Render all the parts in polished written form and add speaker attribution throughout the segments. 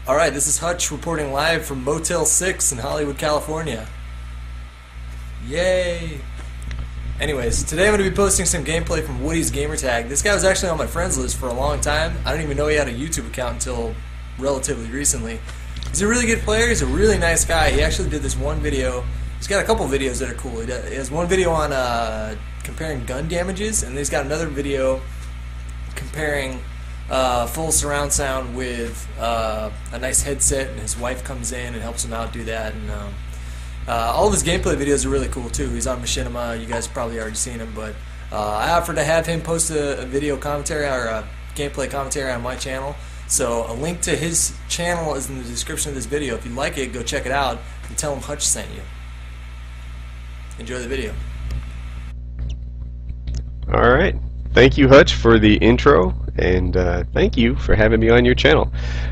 Speaker 1: Alright, this is Hutch reporting live from Motel 6 in Hollywood, California. Yay! Anyways, today I'm going to be posting some gameplay from WoodysGamertag. This guy was actually on my friends list for a long time. I didn't even know he had a YouTube account until relatively recently. He's a really good player, he's a really nice guy. He actually did this one video. He's got a couple videos that are cool. He has one video on comparing gun damages, and then he's got another video comparing full surround sound with a nice headset, and his wife comes in and helps him out do that. And all of his gameplay videos are really cool too. He's on Machinima. You guys probably already seen him, but I offered to have him post a video commentary or a gameplay commentary on my channel. So a link to his channel is in the description of this video. If you like it, go check it out and tell him Hutch sent you. Enjoy the video.
Speaker 2: Alright, thank you Hutch for the intro, and thank you for having me on your channel.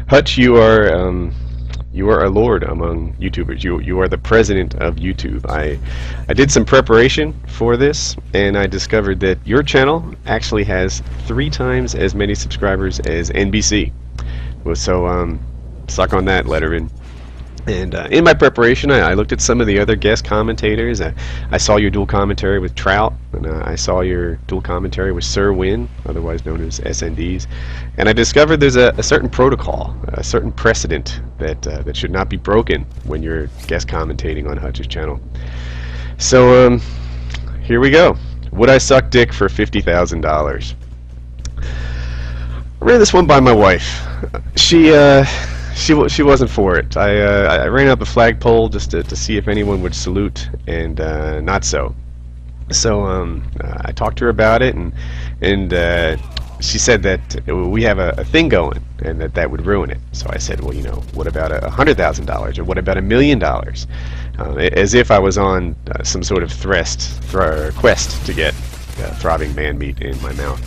Speaker 2: Hutch, you are a lord among YouTubers. You are the president of YouTube. I did some preparation for this, and I discovered that your channel actually has 3 times as many subscribers as NBC. So suck on that, Letterman. And in my preparation, I looked at some of the other guest commentators. I saw your dual commentary with Trout, and I saw your dual commentary with Sir Win, otherwise known as SNDs. And I discovered there's a certain protocol, a certain precedent that should not be broken when you're guest commentating on Hutch's channel. So here we go. Would I suck dick for $50,000? I ran this one by my wife. She wasn't for it. I ran out the flagpole just to see if anyone would salute, and not so. So I talked to her about it, and she said that we have a thing going, and that would ruin it. So I said, well, you know, what about $100,000, or what about $1 million? As if I was on some sort of quest to get throbbing man meat in my mouth,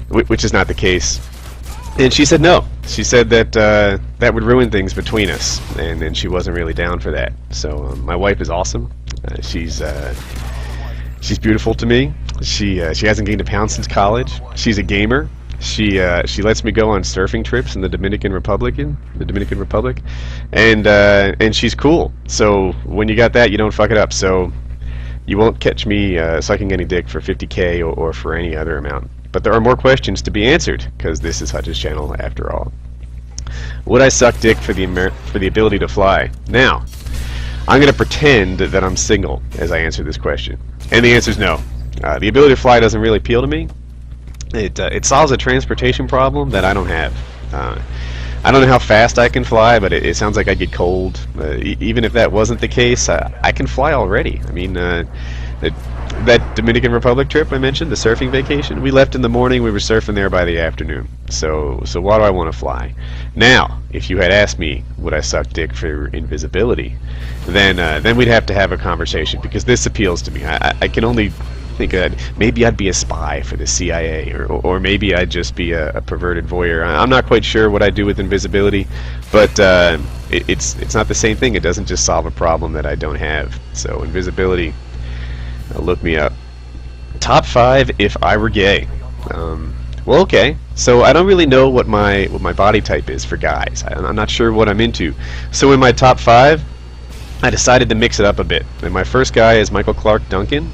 Speaker 2: which is not the case. And she said no. She said that that would ruin things between us, and she wasn't really down for that. So my wife is awesome. She's beautiful to me. She hasn't gained a pound since college. She's a gamer. She lets me go on surfing trips in the Dominican Republic, and she's cool. So when you got that, you don't fuck it up. So you won't catch me sucking any dick for $50K or for any other amount. But there are more questions to be answered, because this is Hutch's channel after all. Would I suck dick for the ability to fly? Now, I'm going to pretend that I'm single as I answer this question. And the answer is no. The ability to fly doesn't really appeal to me. It solves a transportation problem that I don't have. I don't know how fast I can fly, but it sounds like I get cold. Even if that wasn't the case, I can fly already. I mean, that Dominican Republic trip I mentioned, the surfing vacation, we left in the morning, we were surfing there by the afternoon. So why do I want to fly? Now, if you had asked me would I suck dick for invisibility, then we'd have to have a conversation, because this appeals to me. I can only think that maybe I'd be a spy for the CIA, or maybe I'd just be a perverted voyeur. I'm not quite sure what I'd do with invisibility, but it's not the same thing. It doesn't just solve a problem that I don't have. So invisibility, look me up. Top 5 if I were gay. Well, okay. So I don't really know what my body type is for guys. I'm not sure what I'm into. So in my top 5, I decided to mix it up a bit. And my first guy is Michael Clark Duncan.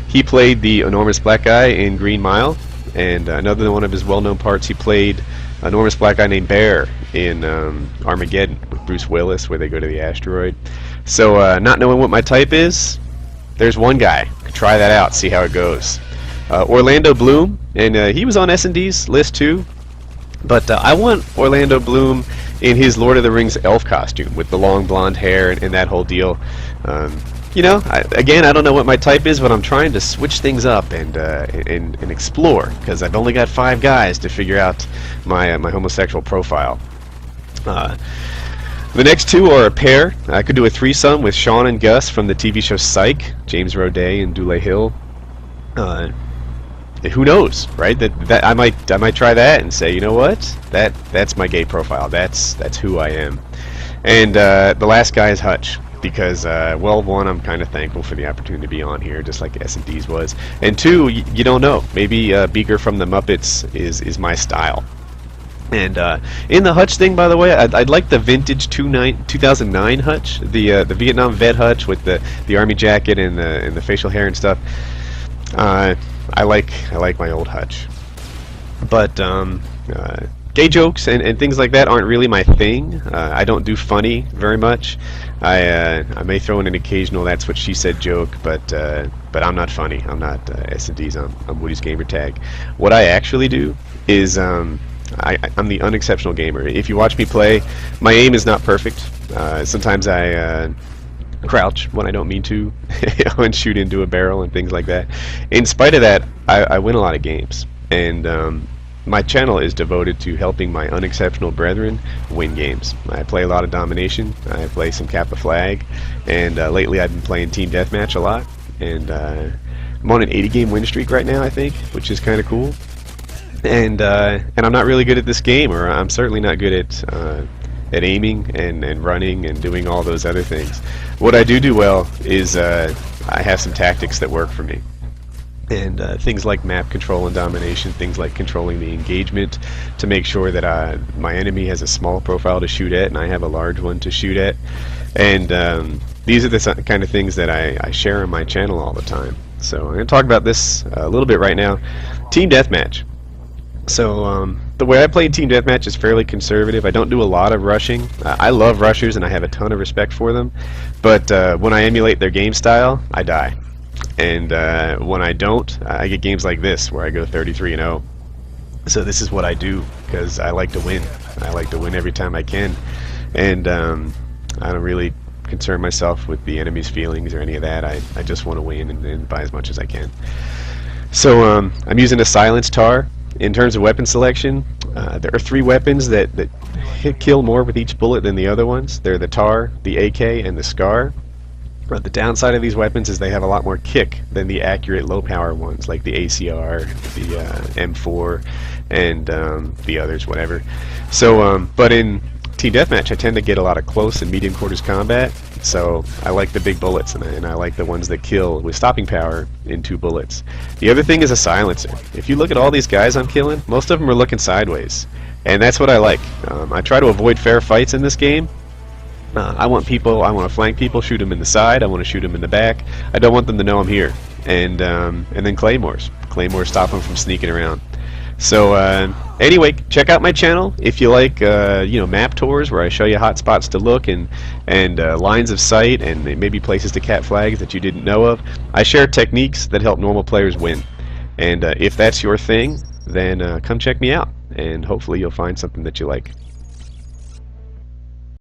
Speaker 2: He played the enormous black guy in Green Mile, and another one of his well-known parts, he played an enormous black guy named Bear in Armageddon with Bruce Willis, where they go to the asteroid. So not knowing what my type is, there's one guy. Try that out, see how it goes. Orlando Bloom, and he was on S&D's list too, but I want Orlando Bloom in his Lord of the Rings elf costume with the long blonde hair and that whole deal. You know, again, I don't know what my type is, but I'm trying to switch things up and explore, because I've only got 5 guys to figure out my homosexual profile. The next 2 are a pair. I could do a threesome with Sean and Gus from the TV show Psych, James Roday and Dule Hill. Who knows, right? That I might try that and say, you know what? That's my gay profile. That's who I am. And the last guy is Hutch. Because, well, 1, I'm kind of thankful for the opportunity to be on here, just like S&D's was. And 2, you don't know. Maybe Beaker from the Muppets is my style. And in the hutch thing, by the way, I'd like the vintage 2009 hutch, the Vietnam vet hutch with the army jacket and the facial hair and stuff. I like my old hutch, but gay jokes and things like that aren't really my thing. I don't do funny very much. I may throw in an occasional "that's what she said" joke, but I'm not funny. I'm not S&D's. I'm Woody's Gamertag. What I actually do is I'm the unexceptional gamer. If you watch me play, my aim is not perfect. Sometimes I crouch when I don't mean to, and shoot into a barrel and things like that. In spite of that, I win a lot of games, and my channel is devoted to helping my unexceptional brethren win games. I play a lot of domination. I play some Kappa Flag, and lately I've been playing Team Deathmatch a lot. And I'm on an 80-game win streak right now, I think, which is kind of cool. And I'm not really good at this game, or I'm certainly not good at aiming and running and doing all those other things. What I do well is I have some tactics that work for me. And things like map control and domination, things like controlling the engagement to make sure that my enemy has a small profile to shoot at and I have a large one to shoot at. And these are the kind of things that I share on my channel all the time. So I'm going to talk about this a little bit right now. Team Deathmatch. So the way I play Team Deathmatch is fairly conservative. I don't do a lot of rushing. I love rushers and I have a ton of respect for them. But when I emulate their game style, I die. And when I don't, I get games like this where I go 33-0. So this is what I do because I like to win. I like to win every time I can, and I don't really concern myself with the enemy's feelings or any of that. I just want to win and buy as much as I can. So I'm using a silenced tar. In terms of weapon selection, there are 3 weapons that kill more with each bullet than the other ones. They're the tar, the AK, and the scar. But the downside of these weapons is they have a lot more kick than the accurate low-power ones, like the ACR, the M4, and the others, whatever. So, but in Team Deathmatch, I tend to get a lot of close and medium quarters combat, so I like the big bullets, and I like the ones that kill with stopping power in 2 bullets. The other thing is a silencer. If you look at all these guys I'm killing, most of them are looking sideways, and that's what I like. I try to avoid fair fights in this game. I want to flank people, shoot them in the side, I want to shoot them in the back. I don't want them to know I'm here. And then claymores. Claymores stop them from sneaking around. So anyway, check out my channel if you like map tours where I show you hot spots to look and lines of sight and maybe places to cat flags that you didn't know of. I share techniques that help normal players win. And if that's your thing, then come check me out, and hopefully you'll find something that you like.